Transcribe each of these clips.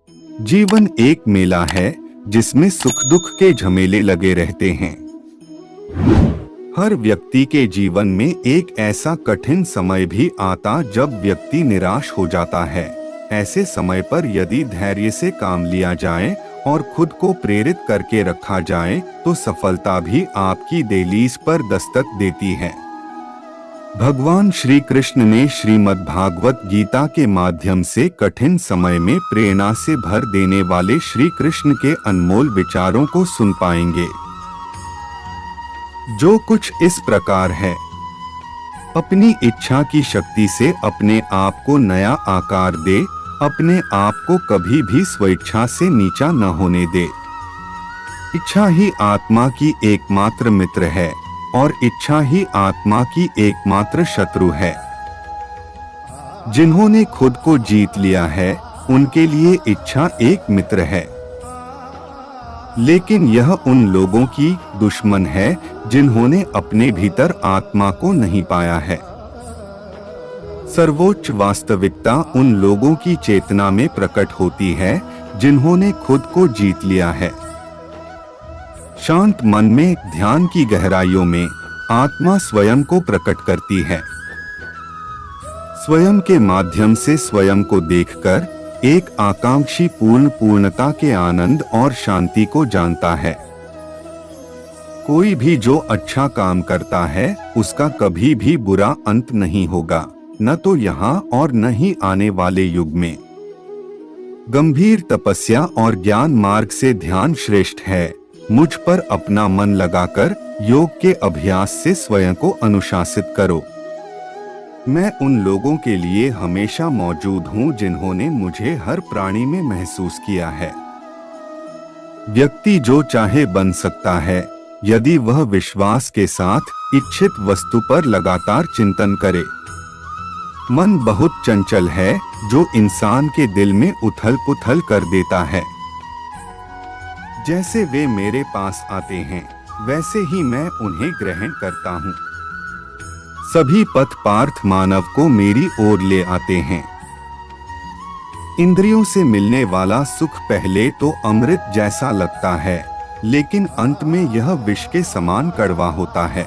जीवन एक मेला है जिसमें सुख दुख के झमेले लगे रहते हैं। हर व्यक्ति के जीवन में एक ऐसा कठिन समय भी आता जब व्यक्ति निराश हो जाता है। ऐसे समय पर यदि धैर्य से काम लिया जाए और खुद को प्रेरित करके रखा जाए तो सफलता भी आपकी दहलीज पर दस्तक देती है। भगवान श्री कृष्ण ने श्रीमद् भागवत गीता के माध्यम से कठिन समय में प्रेरणा से भर देने वाले श्री कृष्ण के अनमोल विचारों को सुन पाएंगे, जो कुछ इस प्रकार है। अपनी इच्छा की शक्ति से अपने आप को नया आकार दे, अपने आप को कभी भी स्वेच्छा से नीचा न होने दे। इच्छा ही आत्मा की एकमात्र मित्र है और इच्छा ही आत्मा की एकमात्र शत्रु है। जिन्होंने खुद को जीत लिया है उनके लिए इच्छा एक मित्र है, लेकिन यह उन लोगों की दुश्मन है जिन्होंने अपने भीतर आत्मा को नहीं पाया है। सर्वोच्च वास्तविकता उन लोगों की चेतना में प्रकट होती है जिन्होंने खुद को जीत लिया है। शांत मन में ध्यान की गहराइयों में आत्मा स्वयं को प्रकट करती है। स्वयं के माध्यम से स्वयं को देखकर एक आकांक्षी पूर्णता के आनंद और शांति को जानता है। कोई भी जो अच्छा काम करता है उसका कभी भी बुरा अंत नहीं होगा, न तो यहाँ और न ही आने वाले युग में। गंभीर तपस्या और ज्ञान मार्ग से ध्यान श्रेष्ठ है। मुझ पर अपना मन लगाकर योग के अभ्यास से स्वयं को अनुशासित करो। मैं उन लोगों के लिए हमेशा मौजूद हूँ जिन्होंने मुझे हर प्राणी में महसूस किया है। व्यक्ति जो चाहे बन सकता है यदि वह विश्वास के साथ इच्छित वस्तु पर लगातार चिंतन करे। मन बहुत चंचल है जो इंसान के दिल में उथल पुथल कर देता है। जैसे वे मेरे पास आते हैं वैसे ही मैं उन्हें ग्रहण करता हूँ। सभी पथ पार्थ मानव को मेरी ओर ले आते हैं। इंद्रियों से मिलने वाला सुख पहले तो अमृत जैसा लगता है, लेकिन अंत में यह विष के समान कड़वा होता है।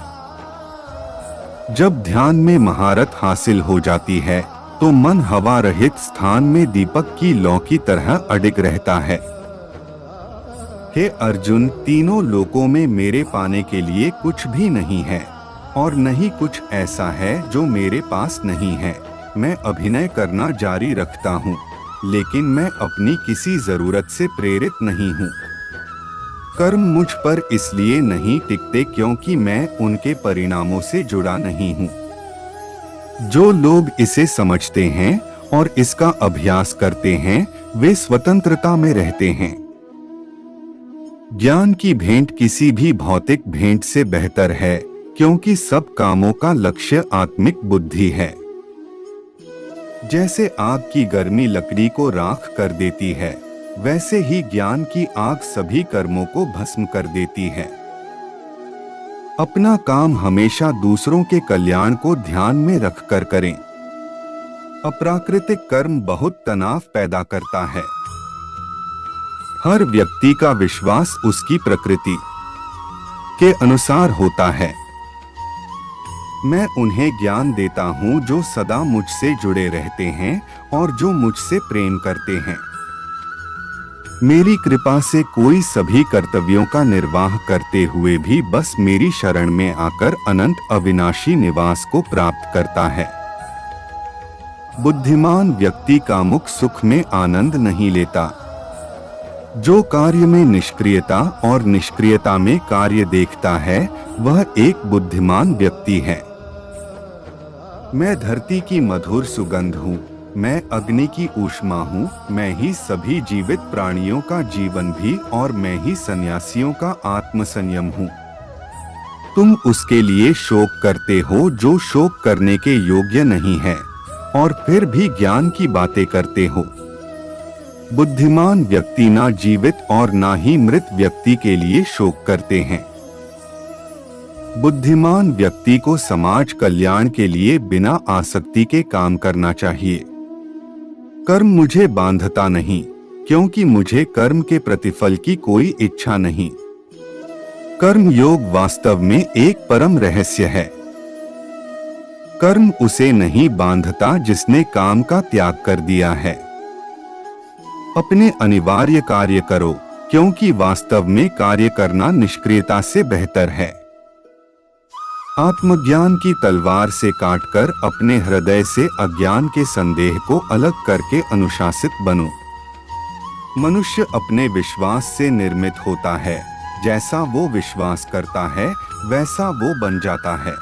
जब ध्यान में महारत हासिल हो जाती है तो मन हवा रहित स्थान में दीपक की लौ की तरह अडिग रहता है। हे अर्जुन, तीनों लोकों में मेरे पाने के लिए कुछ भी नहीं है और नहीं कुछ ऐसा है जो मेरे पास नहीं है। मैं अभिनय करना जारी रखता हूँ, लेकिन मैं अपनी किसी जरूरत से प्रेरित नहीं हूँ। कर्म मुझ पर इसलिए नहीं टिकते क्योंकि मैं उनके परिणामों से जुड़ा नहीं हूँ। जो लोग इसे समझते हैं और इसका अभ्यास करते हैं वे स्वतंत्रता में रहते हैं। ज्ञान की भेंट किसी भी भौतिक भेंट से बेहतर है क्योंकि सब कामों का लक्ष्य आत्मिक बुद्धि है। जैसे आग की गर्मी लकड़ी को राख कर देती है, वैसे ही ज्ञान की आग सभी कर्मों को भस्म कर देती है। अपना काम हमेशा दूसरों के कल्याण को ध्यान में रखकर करें। अप्राकृतिक कर्म बहुत तनाव पैदा करता है। हर व्यक्ति का विश्वास उसकी प्रकृति के अनुसार होता है। मैं उन्हें ज्ञान देता हूँ जो सदा मुझसे जुड़े रहते हैं और जो मुझसे प्रेम करते हैं। मेरी कृपा से कोई सभी कर्तव्यों का निर्वाह करते हुए भी बस मेरी शरण में आकर अनंत अविनाशी निवास को प्राप्त करता है। बुद्धिमान व्यक्ति कामुक सुख में आनंद नहीं लेता। जो कार्य में निष्क्रियता और निष्क्रियता में कार्य देखता है वह एक बुद्धिमान व्यक्ति है। मैं धरती की मधुर सुगंध हूँ, मैं अग्नि की ऊष्मा हूँ, मैं ही सभी जीवित प्राणियों का जीवन भी और मैं ही सन्यासियों का आत्मसंयम हूँ। तुम उसके लिए शोक करते हो जो शोक करने के योग्य नहीं है और फिर भी ज्ञान की बातें करते हो। बुद्धिमान व्यक्ति ना जीवित और ना ही मृत व्यक्ति के लिए शोक करते हैं। बुद्धिमान व्यक्ति को समाज कल्याण के लिए बिना आसक्ति के काम करना चाहिए। कर्म मुझे बांधता नहीं क्योंकि मुझे कर्म के प्रतिफल की कोई इच्छा नहीं। कर्म योग वास्तव में एक परम रहस्य है। कर्म उसे नहीं बांधता जिसने काम का त्याग कर दिया है। अपने अनिवार्य कार्य करो, क्योंकि वास्तव में कार्य करना निष्क्रियता से बेहतर है। आत्मज्ञान की तलवार से काटकर अपने हृदय से अज्ञान के संदेह को अलग करके अनुशासित बनो। मनुष्य अपने विश्वास से निर्मित होता है। जैसा वो विश्वास करता है वैसा वो बन जाता है।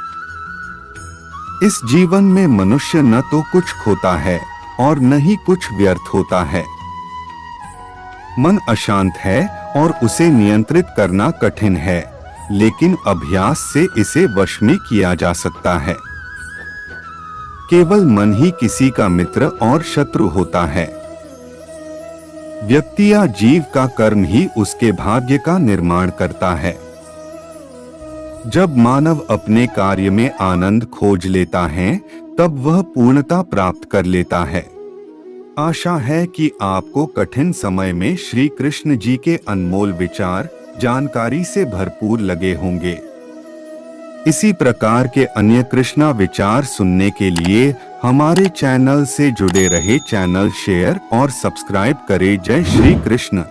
इस जीवन में मनुष्य न तो कुछ खोता है और न ही कुछ व्यर्थ होता है। मन अशांत है और उसे नियंत्रित करना कठिन है, लेकिन अभ्यास से इसे वश में किया जा सकता है। केवल मन ही किसी का मित्र और शत्रु होता है। व्यक्ति या जीव का कर्म ही उसके भाग्य का निर्माण करता है। जब मानव अपने कार्य में आनंद खोज लेता है, तब वह पूर्णता प्राप्त कर लेता है। आशा है कि आपको कठिन समय में श्री कृष्ण जी के अनमोल विचार जानकारी से भरपूर लगे होंगे। इसी प्रकार के अन्य कृष्णा विचार सुनने के लिए हमारे चैनल से जुड़े रहे। चैनल शेयर और सब्सक्राइब करें। जय श्री कृष्ण।